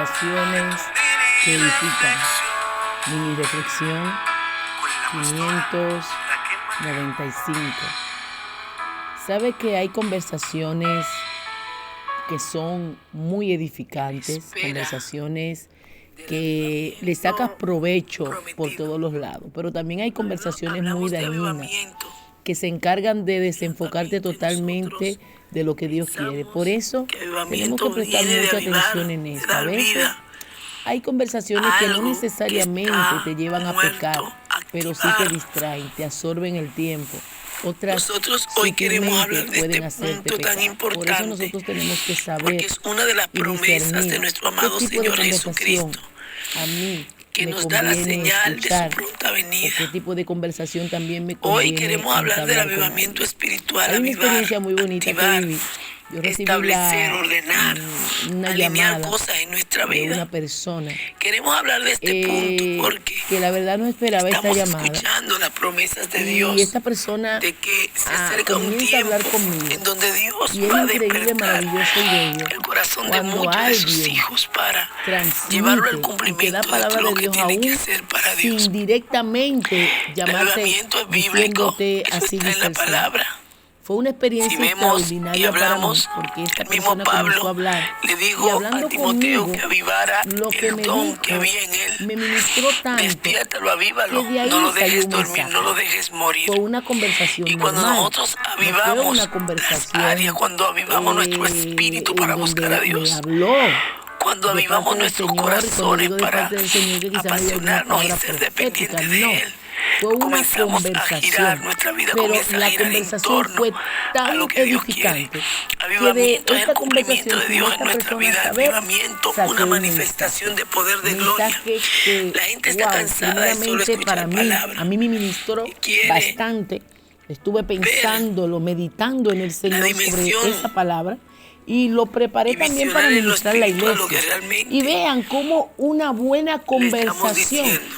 Conversaciones que edifican. Mini reflexión 595. ¿Sabe que hay conversaciones que son muy edificantes? Conversaciones que le sacas provecho por todos los lados, pero también hay conversaciones muy dañinas que se encargan de desenfocarte totalmente de lo que Dios quiere. Por eso tenemos que prestar mucha atención en esto. A veces hay conversaciones que no necesariamente te llevan a pecar, pero sí te distraen, te absorben el tiempo. Otras hoy queremos hablar de pueden este hacerte punto tan pecar. importante, por eso nosotros tenemos que saber, porque es una de las y promesas discernir de nuestro amado qué tipo Señor de conversación Jesucristo, a mí que me nos da la conviene señal de su escuchar, pronta o venida. qué tipo de conversación también me Hoy conviene queremos hablar del entablar con avivamiento alguien. espiritual, Hay una avivar, experiencia muy bonita que activar, viví. Yo recibí establecer, ordenar, una alinear llamada cosas en nuestra de una vida. persona Queremos hablar de este punto porque que la verdad no esperaba esta estamos llamada, escuchando las promesas de y Dios, esta persona de que se acerca un comienza a hablar tiempo conmigo, en donde Dios y es va a increíble, despertar maravilloso y bello el corazón de cuando muchos de sus alguien hijos para transmite llevarlo al y te da cumplimiento de palabra lo de que Dios tiene que aún hacer para Dios. sin directamente El llamarte, avivamiento es bíblico, diciéndote eso así está en dice la el Señor. palabra. Fue una Si experiencia vemos y extraordinaria para mí, hablamos, porque esta el mismo persona comenzó a Pablo hablar le y dijo a hablando Timoteo conmigo, que avivara lo que el me don dijo que había en él. me ministró tanto Despiértalo, avívalo, que de ahí no lo salió dejes un dormir, mensaje. no lo dejes morir. Fue una conversación Y cuando normal, nosotros no fue avivamos una las conversación áreas, cuando avivamos nuestro espíritu en para buscar a donde me Dios, habló cuando de parte avivamos del nuestros Señor, y cuando corazones digo de para parte del Señor que quizás me dio alguna apasionarnos y palabra ser profética, dependientes no. de Él, Fue una comenzamos a girar, conversación, nuestra vida pero comienza a la girar en conversación torno fue a tan lo que Dios quiere. edificante que de Avivamiento es el esta cumplimiento conversación de sin Dios en esta nuestra persona vida. saber, Avivamiento, saqué una un manifestación de poder de gloria. mensaje que, La gente está wow, cansada de solo primeramente para escuchar mí, palabras a mí me ministró y quiere bastante. Estuve pensándolo, meditando en el la Señor sobre dimensión esa palabra y lo preparé y también para visionar en lo ministrar la espiritual lo que iglesia. Y realmente vean cómo una buena le estamos conversación diciendo,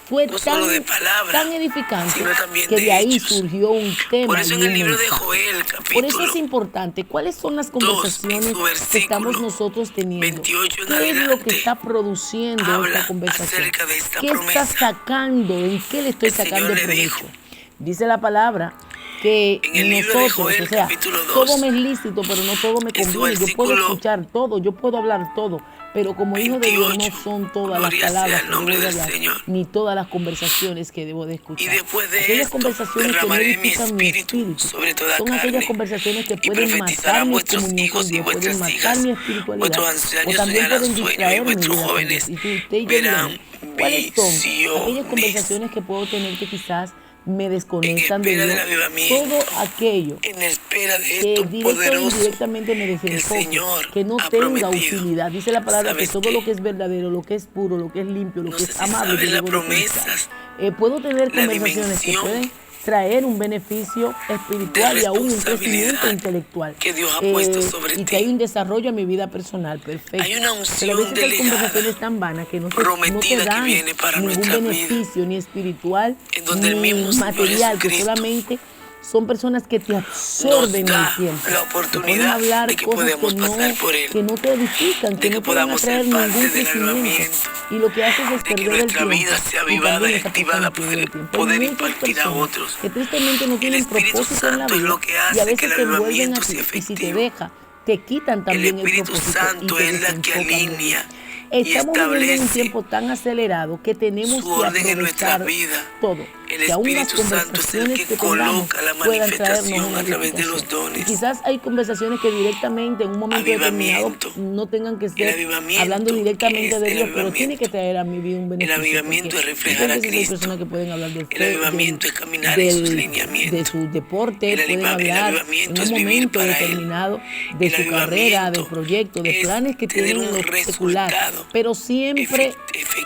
fue no solo de palabra, tan edificante sino también que de de ahí hechos. surgió un tema Por eso y en el un libro de mensaje. Joel, Por eso capítulo es importante, ¿cuáles son las 2, en conversaciones su que estamos versículo nosotros teniendo? 28 en ¿Qué es lo que adelante, está produciendo esta habla conversación? acerca de esta ¿Qué está promesa. sacando? ¿En qué le estoy El Señor sacando le provecho? dijo Dice la palabra que en el libro de nosotros, Joel, o sea, capítulo 2, todo me es lícito, pero no todo me en su conviene. Yo puedo versículo escuchar todo, yo puedo hablar todo, pero como hijo de Dios no 28, son todas las gloria sea palabras el que debo nombre de del hablar, Señor. ni todas las conversaciones que debo de Y escuchar. después de Aquellas esto, conversaciones que no derramaré mi edifican mi espíritu espíritu sobre toda son aquellas carne, conversaciones que y pueden matar profetizarán mi vuestros comunión con hijos y Dios, pueden vuestras matar hijas, mi espiritualidad, vuestros o ancianos también soñarán pueden sueños, y distraer mi vuestros vida con Dios. jóvenes Y si usted y yo verán vemos cuáles son aquellas visiones. conversaciones que puedo tener que quizás me En desconectan de espera del Dios, avivamiento, todo aquello en espera de que esto directo o poderoso indirectamente me que el desenfoque, Señor que no ha tenga prometido. utilidad. Dice la palabra que ¿Sabes todo lo que qué? es verdadero, lo que es puro, lo que es limpio, lo No que sé es si amable, sabes yo las debo de pensar. promesas, Puedo tener la conversaciones que dimensión pueden traer un beneficio de espiritual y aún un crecimiento responsabilidad intelectual, que Dios ha puesto sobre y que hay ti. un desarrollo en mi vida personal, perfecto. Hay una Pero a unción veces hay delegada, conversaciones tan vanas que no te prometida que dan viene para ningún nuestra vida, beneficio, ni espiritual, en donde el ni mismo Señor material, que Jesucristo solamente son personas que te nos absorben el da tiempo. la Te ponen a oportunidad hablar de que cosas podemos pasar por Él, que no te edifican, que de que no te van a podamos traer ser parte ningún del crecimiento. avivamiento, Y lo que haces es de que perder el nuestra tiempo. vida sea Y avivada también y esa activada persona para pierde el tiempo. Hay poder muchas impartir a personas otros. que tristemente no El tienen Espíritu propósito en la Santo es vida lo que y a hace que veces el te envuelven a avivamiento ti. sea Y si te efectivo. deja, te quitan El también el Espíritu propósito y Santo te es la que desenfocan de Dios. alinea y Estamos viviendo en un establece tiempo tan acelerado que tenemos su que orden en nuestra aprovechar vida. todo. El Que aún las Espíritu Santo es el conversaciones que que tengamos coloca la puedan traernos manifestación una a través de edificación. los Y dones. quizás hay conversaciones que directamente en un momento determinado Avivamiento. no tengan que El ser avivamiento, hablando ¿qué directamente es de el Dios, pero tiene que avivamiento? traer a mi vida un El beneficio. avivamiento Porque es reflejar a muchas veces hay Cristo. personas que pueden hablar de El fe, avivamiento es caminar en sus de lineamientos. su deporte, El pueden hablar en avivamiento un es vivir momento para Él. determinado de El su carrera, de avivamiento proyectos, de es planes que tener tienen en un lo secular, resultado pero siempre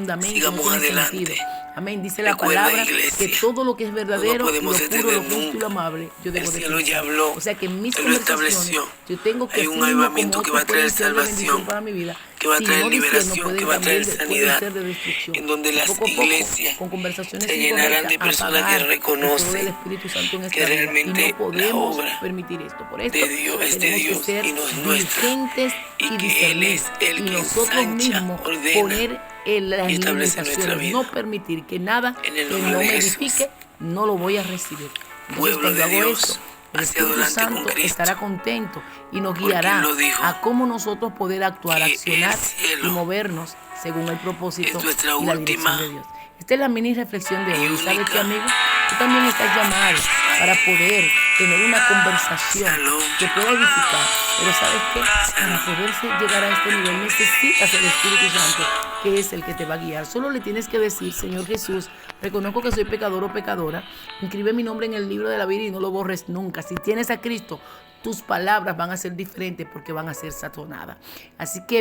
fundamento, no Sigamos tiene adelante. sentido. Amén. Dice la Recuerda, palabra iglesia, que todo lo que es verdadero, no lo podemos puro, lo detener justo y lo nunca. amable, yo debo El de cielo ya pensar. habló, O sea que en mis Él lo conversaciones estableció. yo tengo que Hay así un mismo avivamiento como que otros va a traer pueden ser de bendición salvación. para mi vida, que va a Si traer no diciendo, liberación, pueden que va a traer también pueden sanidad, ser de destrucción. en donde las Poco a poco, iglesias con conversaciones se llenarán de incorrectas, personas que apagar el fuego del reconocen Espíritu Santo en que esta vida. Y realmente no la podemos obra permitir esto. Por esto de Dios es de tenemos que Dios ser y no es nuestra, diligentes y y que Él discernir. es el Y que nosotros ensancha, mismos ordena poner en las y establece nuestra limitaciones. vida. No permitir que nada En el que nombre no de me Jesús. edifique, no lo voy a recibir. Entonces, Pueblo cuando de hago Dios, esto, el hacia Espíritu adelante con Santo Cristo, estará contento y nos porque guiará Él lo dijo, a cómo nosotros poder actuar, que accionar el cielo y movernos según el propósito es nuestra y la dirección última de Dios. Esta es la mini reflexión de y hoy. ¿Sabe qué, única amigo? Tú también estás llamado para poder tener una conversación Shalom. que pueda edificar. Pero ¿sabes qué? Para poderse llegar a este nivel necesitas el Espíritu Santo, que es el que te va a guiar. Solo le tienes que decir: Señor Jesús, reconozco que soy pecador o pecadora. Inscribe mi nombre en el libro de la vida y no lo borres nunca. Si tienes a Cristo, tus palabras van a ser diferentes porque van a ser sazonadas. Así que